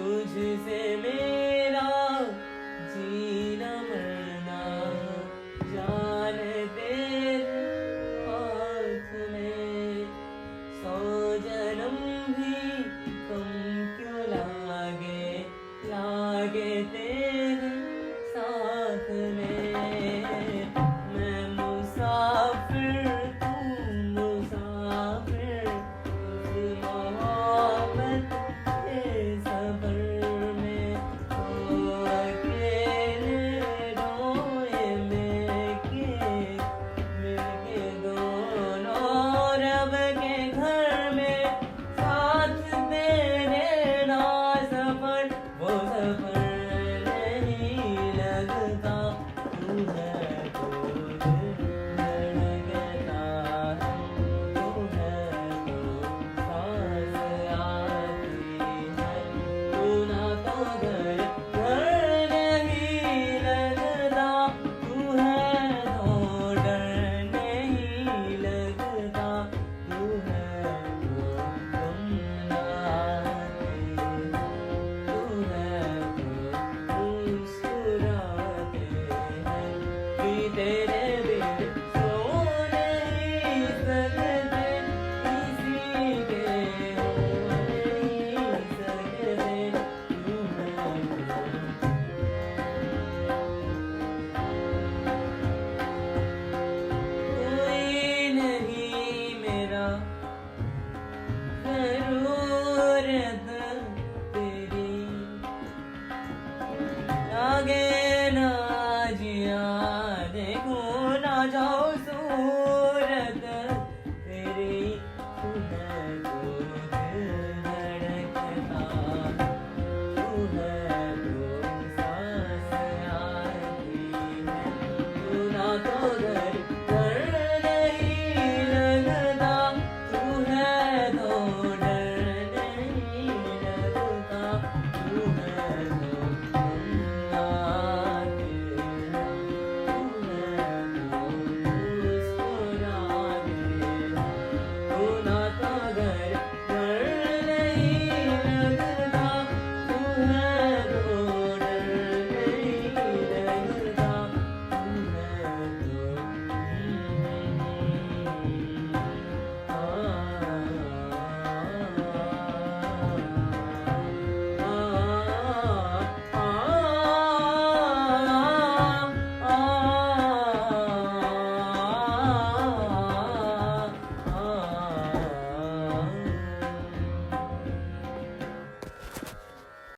तुझसे मेरा जीना मरना जान तेरे हाथ में। 100 जन्म भी कम क्यों लागे लागे तेरे साथ में। मैं मुसाफिर तू मुसाफिर इस मोहब्बत के सफर में। तो अकेले रोए मिलके दोनों रब के घर में। साथ तेरे ना सफर वो सफर नहीं लगता। तू है तो दिल धड़कता है, तू है तो सांस आती है। तू ना तो घर घर नहीं लगता। तू है तो डर नहीं लगता। तू है तो गम ना आते हैं। तू है तो मुस्कुराते हैं। कि तेरे बिन सो नहीं सकते, किसी के हो नहीं सकते। तू है कोई नहीं मेरा जरूरत तेरी। आगे ना जिया देखूं ना जाऊं सूरत तेरी। तू है तो